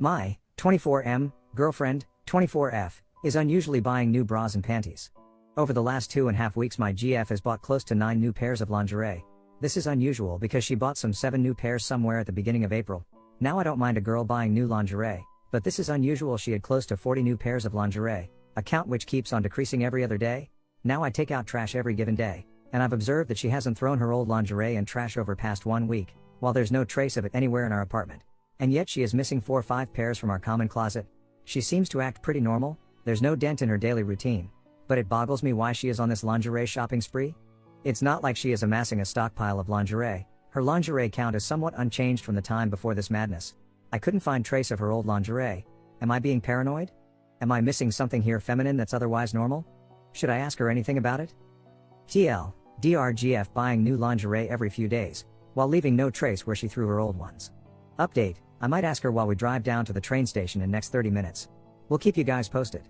My 24M girlfriend, 24F, is unusually buying new bras and panties. Over the last 2.5 weeks my GF has bought close to 9 new pairs of lingerie. This is unusual because she bought some 7 new pairs somewhere at the beginning of April. Now I don't mind a girl buying new lingerie, but this is unusual. She had close to 40 new pairs of lingerie, a count which keeps on decreasing every other day. Now I take out trash every given day, and I've observed that she hasn't thrown her old lingerie and trash over past 1 week, while there's no trace of it anywhere in our apartment. And yet she is missing 4 or 5 pairs from our common closet. She seems to act pretty normal, there's no dent in her daily routine. But it boggles me why she is on this lingerie shopping spree. It's not like she is amassing a stockpile of lingerie. Her lingerie count is somewhat unchanged from the time before this madness. I couldn't find trace of her old lingerie. Am I being paranoid? Am I missing something here feminine that's otherwise normal? Should I ask her anything about it? TLDRGF buying new lingerie every few days, while leaving no trace where she threw her old ones. Update, I might ask her while we drive down to the train station in next 30 minutes. We'll keep you guys posted.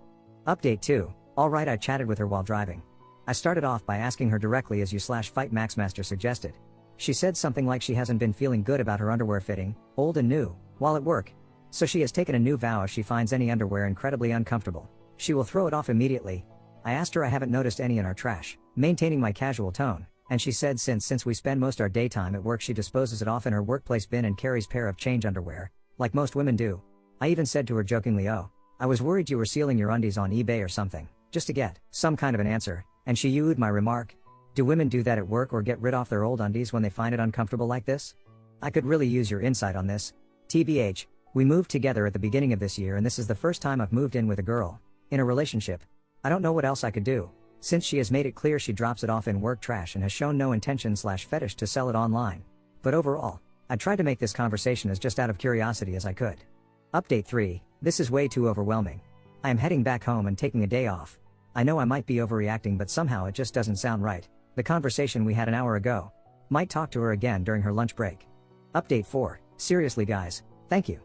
Update 2, alright, I chatted with her while driving. I started off by asking her directly as you/fight Maxmaster suggested. She said something like she hasn't been feeling good about her underwear fitting, old and new, while at work. So she has taken a new vow: if she finds any underwear incredibly uncomfortable, she will throw it off immediately. I asked her I haven't noticed any in our trash, maintaining my casual tone, and she said since we spend most our daytime at work she disposes it off in her workplace bin and carries pair of change underwear, like most women do. I even said to her jokingly, "Oh, I was worried you were sealing your undies on eBay or something," just to get some kind of an answer, and she oohed my remark. Do women do that at work or get rid of their old undies when they find it uncomfortable like this? I could really use your insight on this. TBH, we moved together at the beginning of this year and this is the first time I've moved in with a girl, in a relationship. I don't know what else I could do, since she has made it clear she drops it off in work trash and has shown no intention/fetish to sell it online. But overall, I tried to make this conversation as just out of curiosity as I could. Update 3, this is way too overwhelming. I am heading back home and taking a day off. I know I might be overreacting, but somehow it just doesn't sound right. The conversation we had an hour ago. Might talk to her again during her lunch break. Update 4, seriously guys, thank you.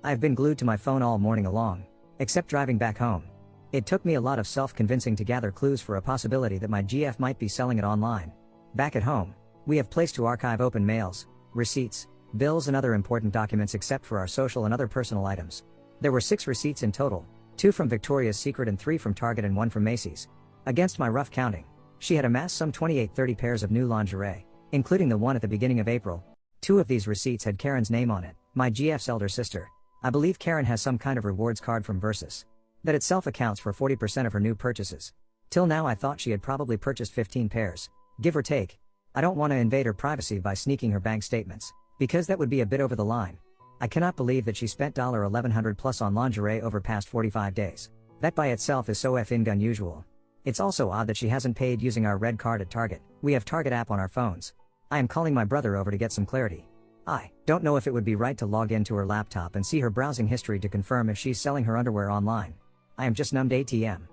I've been glued to my phone all morning long, except driving back home. It took me a lot of self-convincing to gather clues for a possibility that my GF might be selling it online. Back at home, we have placed to archive open mails, receipts, bills and other important documents except for our social and other personal items. There were 6 receipts in total, 2 from Victoria's Secret and 3 from Target and 1 from Macy's. Against my rough counting, she had amassed some 28-30 pairs of new lingerie, including the one at the beginning of April. 2 of these receipts had Karen's name on it, my GF's elder sister. I believe Karen has some kind of rewards card from Versus. That itself accounts for 40% of her new purchases. Till now I thought she had probably purchased 15 pairs, give or take. I don't want to invade her privacy by sneaking her bank statements, because that would be a bit over the line. I cannot believe that she spent $1,100 plus on lingerie over past 45 days. That by itself is so effing unusual. It's also odd that she hasn't paid using our red card at Target. We have Target app on our phones. I am calling my brother over to get some clarity. I don't know if it would be right to log into her laptop and see her browsing history to confirm if she's selling her underwear online. I am just numbed ATM.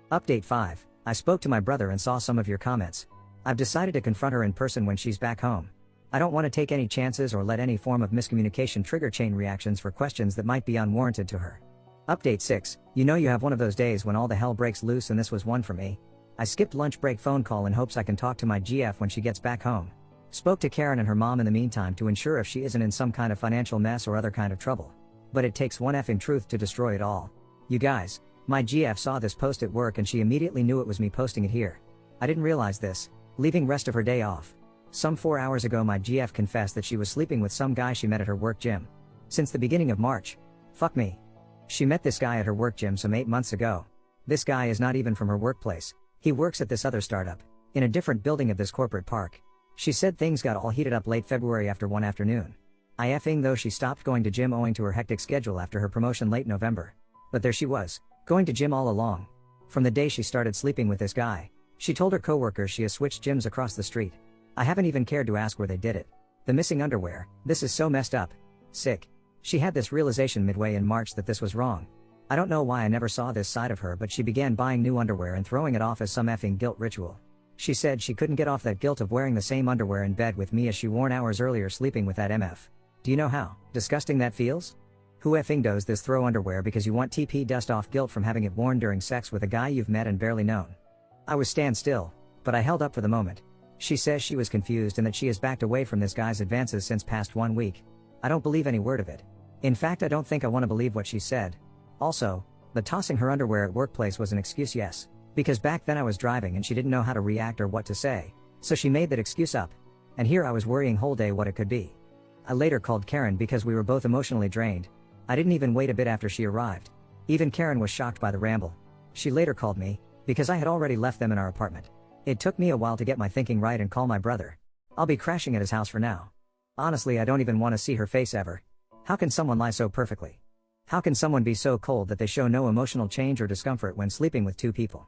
Update 5, I spoke to my brother and saw some of your comments. I've decided to confront her in person when she's back home. I don't want to take any chances or let any form of miscommunication trigger chain reactions for questions that might be unwarranted to her. Update 6, you know you have one of those days when all the hell breaks loose, and this was one for me. I skipped lunch break phone call in hopes I can talk to my GF when she gets back home. Spoke to Karen and her mom in the meantime to ensure if she isn't in some kind of financial mess or other kind of trouble. But it takes one effing truth to destroy it all. You guys, my GF saw this post at work and she immediately knew it was me posting it here. I didn't realize this, leaving rest of her day off. Some 4 hours ago my GF confessed that she was sleeping with some guy she met at her work gym. Since the beginning of March. Fuck me. She met this guy at her work gym some 8 months ago. This guy is not even from her workplace. He works at this other startup, in a different building of this corporate park. She said things got all heated up late February after one afternoon. I effing though she stopped going to gym owing to her hectic schedule after her promotion late November. But there she was, going to gym all along. From the day she started sleeping with this guy, she told her coworkers she has switched gyms across the street. I haven't even cared to ask where they did it. The missing underwear, this is so messed up. Sick. She had this realization midway in March that this was wrong. I don't know why I never saw this side of her, but she began buying new underwear and throwing it off as some effing guilt ritual. She said she couldn't get off that guilt of wearing the same underwear in bed with me as she worn hours earlier sleeping with that MF. Do you know how disgusting that feels? Who effing does this, throw underwear because you want TP dust off guilt from having it worn during sex with a guy you've met and barely known? I was stand still, but I held up for the moment. She says she was confused and that she has backed away from this guy's advances since past 1 week. I don't believe any word of it. In fact, I don't think I want to believe what she said. Also, the tossing her underwear at workplace was an excuse, yes. Because back then I was driving and she didn't know how to react or what to say. So she made that excuse up. And here I was worrying whole day what it could be. I later called Karen because we were both emotionally drained. I didn't even wait a bit after she arrived. Even Karen was shocked by the ramble. She later called me, because I had already left them in our apartment. It took me a while to get my thinking right and call my brother. I'll be crashing at his house for now. Honestly, I don't even want to see her face ever. How can someone lie so perfectly? How can someone be so cold that they show no emotional change or discomfort when sleeping with two people?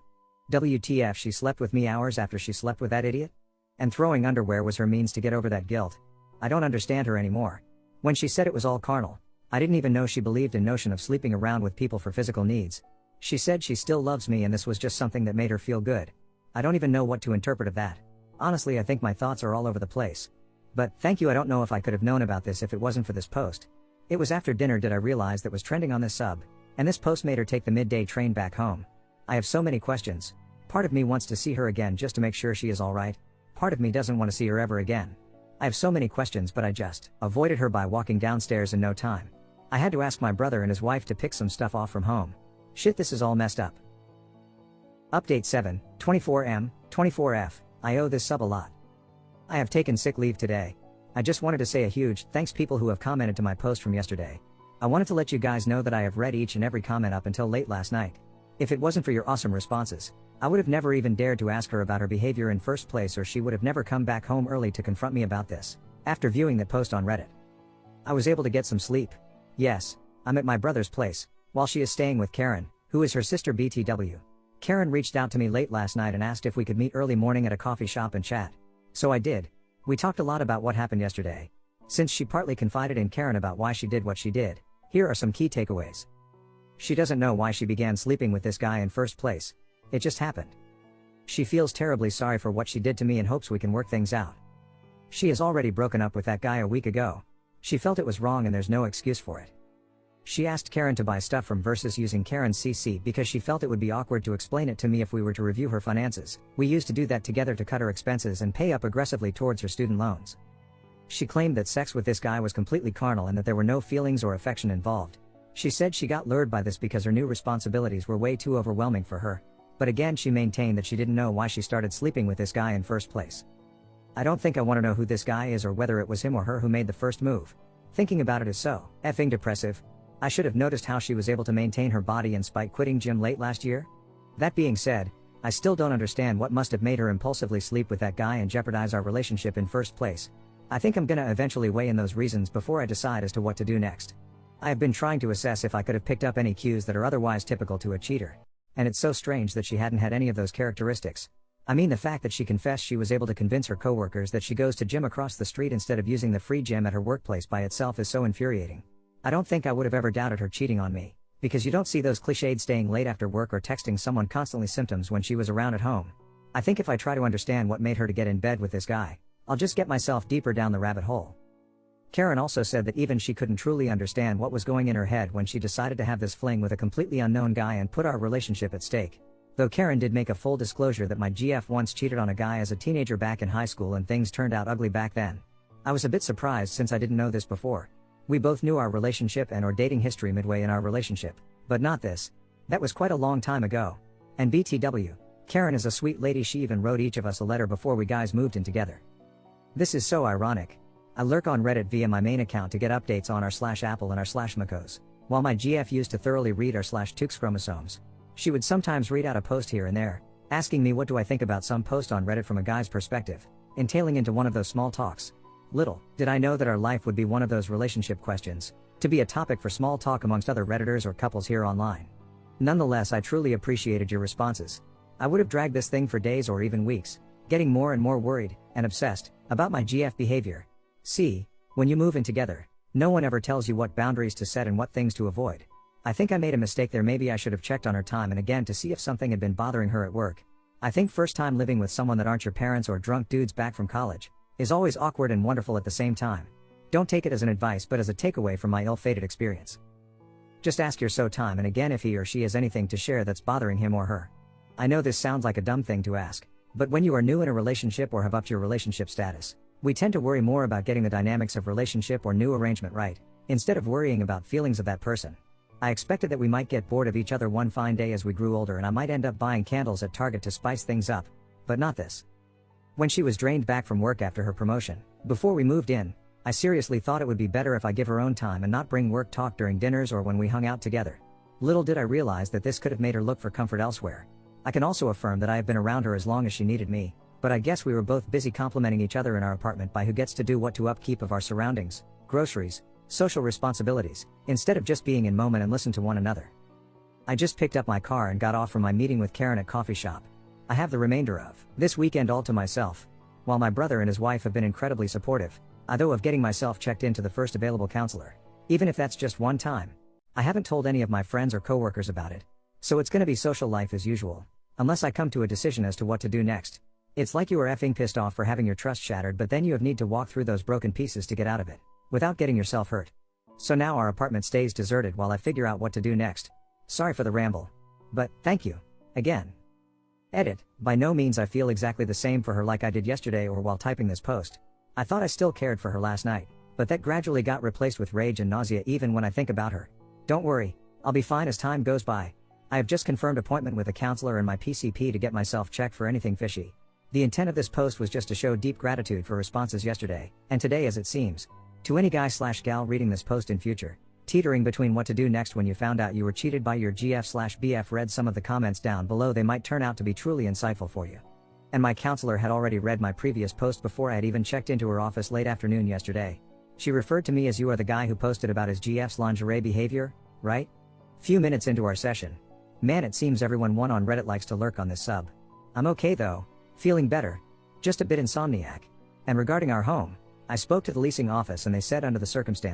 WTF, she slept with me hours after she slept with that idiot? And throwing underwear was her means to get over that guilt. I don't understand her anymore. When she said it was all carnal, I didn't even know she believed in notion of sleeping around with people for physical needs. She said she still loves me and this was just something that made her feel good. I don't even know what to interpret of that. Honestly, I think my thoughts are all over the place. But thank you, I don't know if I could have known about this if it wasn't for this post. It was after dinner did I realize that was trending on this sub, and this post made her take the midday train back home. I have so many questions. Part of me wants to see her again just to make sure she is alright. Part of me doesn't want to see her ever again. I have so many questions, but I just avoided her by walking downstairs in no time. I had to ask my brother and his wife to pick some stuff off from home. Shit, this is all messed up. Update 7, 24M, 24F, I owe this sub a lot. I have taken sick leave today. I just wanted to say a huge thanks people who have commented to my post from yesterday. I wanted to let you guys know that I have read each and every comment up until late last night. If it wasn't for your awesome responses, I would have never even dared to ask her about her behavior in first place, or she would have never come back home early to confront me about this. After viewing that post on Reddit, I was able to get some sleep. Yes, I'm at my brother's place, while she is staying with Karen, who is her sister BTW. Karen reached out to me late last night and asked if we could meet early morning at a coffee shop and chat. So I did. We talked a lot about what happened yesterday. Since she partly confided in Karen about why she did what she did, here are some key takeaways. She doesn't know why she began sleeping with this guy in first place. It just happened. She feels terribly sorry for what she did to me and hopes we can work things out. She has already broken up with that guy a week ago. She felt it was wrong and there's no excuse for it. She asked Karen to buy stuff from Versus using Karen's CC because she felt it would be awkward to explain it to me if we were to review her finances. We used to do that together to cut her expenses and pay up aggressively towards her student loans. She claimed that sex with this guy was completely carnal and that there were no feelings or affection involved. She said she got lured by this because her new responsibilities were way too overwhelming for her. But again, she maintained that she didn't know why she started sleeping with this guy in first place. I don't think I want to know who this guy is or whether it was him or her who made the first move. Thinking about it is so effing depressive. I should have noticed how she was able to maintain her body in spite quitting gym late last year. That being said, I still don't understand what must have made her impulsively sleep with that guy and jeopardize our relationship in first place. I think I'm gonna eventually weigh in those reasons before I decide as to what to do next. I have been trying to assess if I could have picked up any cues that are otherwise typical to a cheater. And it's so strange that she hadn't had any of those characteristics. I mean, the fact that she confessed she was able to convince her coworkers that she goes to gym across the street instead of using the free gym at her workplace by itself is so infuriating. I don't think I would have ever doubted her cheating on me, because you don't see those cliched staying late after work or texting someone constantly symptoms when she was around at home. I think if I try to understand what made her to get in bed with this guy, I'll just get myself deeper down the rabbit hole. Karen also said that even she couldn't truly understand what was going in her head when she decided to have this fling with a completely unknown guy and put our relationship at stake. Though Karen did make a full disclosure that my GF once cheated on a guy as a teenager back in high school and things turned out ugly back then. I was a bit surprised since I didn't know this before. We both knew our relationship and our dating history midway in our relationship, but not this. That was quite a long time ago. And BTW, Karen is a sweet lady. She even wrote each of us a letter before we guys moved in together. This is so ironic. I lurk on Reddit via my main account to get updates on r/Apple and r/Macos, while my GF used to thoroughly read r/Tukes chromosomes. She would sometimes read out a post here and there, asking me what do I think about some post on Reddit from a guy's perspective, entailing into one of those small talks. Little did I know that our life would be one of those relationship questions, to be a topic for small talk amongst other Redditors or couples here online. Nonetheless, I truly appreciated your responses. I would have dragged this thing for days or even weeks, getting more and more worried and obsessed about my GF behavior. See, when you move in together, no one ever tells you what boundaries to set and what things to avoid. I think I made a mistake there. Maybe I should have checked on her time and again to see if something had been bothering her at work. I think first time living with someone that aren't your parents or drunk dudes back from college is always awkward and wonderful at the same time. Don't take it as an advice but as a takeaway from my ill-fated experience. Just ask your so time and again if he or she has anything to share that's bothering him or her. I know this sounds like a dumb thing to ask, but when you are new in a relationship or have upped your relationship status, we tend to worry more about getting the dynamics of relationship or new arrangement right, instead of worrying about feelings of that person. I expected that we might get bored of each other one fine day as we grew older and I might end up buying candles at Target to spice things up, but not this. When she was drained back from work after her promotion, before we moved in, I seriously thought it would be better if I give her own time and not bring work talk during dinners or when we hung out together. Little did I realize that this could have made her look for comfort elsewhere. I can also affirm that I have been around her as long as she needed me, but I guess we were both busy complimenting each other in our apartment by who gets to do what to upkeep of our surroundings, groceries, social responsibilities, instead of just being in moment and listen to one another. I just picked up my car and got off from my meeting with Karen at coffee shop. I have the remainder of this weekend all to myself, while my brother and his wife have been incredibly supportive, although of getting myself checked into the first available counselor. Even if that's just one time. I haven't told any of my friends or coworkers about it. So it's gonna be social life as usual, unless I come to a decision as to what to do next. It's like you are effing pissed off for having your trust shattered, but then you need to walk through those broken pieces to get out of it, without getting yourself hurt. So now our apartment stays deserted while I figure out what to do next. Sorry for the ramble. But, thank you. Again. Edit. By no means I feel exactly the same for her like I did yesterday or while typing this post. I thought I still cared for her last night, but that gradually got replaced with rage and nausea even when I think about her. Don't worry, I'll be fine as time goes by. I have just confirmed appointment with a counselor and my PCP to get myself checked for anything fishy. The intent of this post was just to show deep gratitude for responses yesterday, and today as it seems. To any guy/gal reading this post in future, teetering between what to do next when you found out you were cheated by your GF/BF, read some of the comments down below. They might turn out to be truly insightful for you. And my counselor had already read my previous post before I had even checked into her office late afternoon yesterday. She referred to me as "You are the guy who posted about his GF's lingerie behavior, right?" Few minutes into our session. Man, it seems everyone on Reddit likes to lurk on this sub. I'm okay though, feeling better. Just a bit insomniac. And regarding our home, I spoke to the leasing office and they said under the circumstances,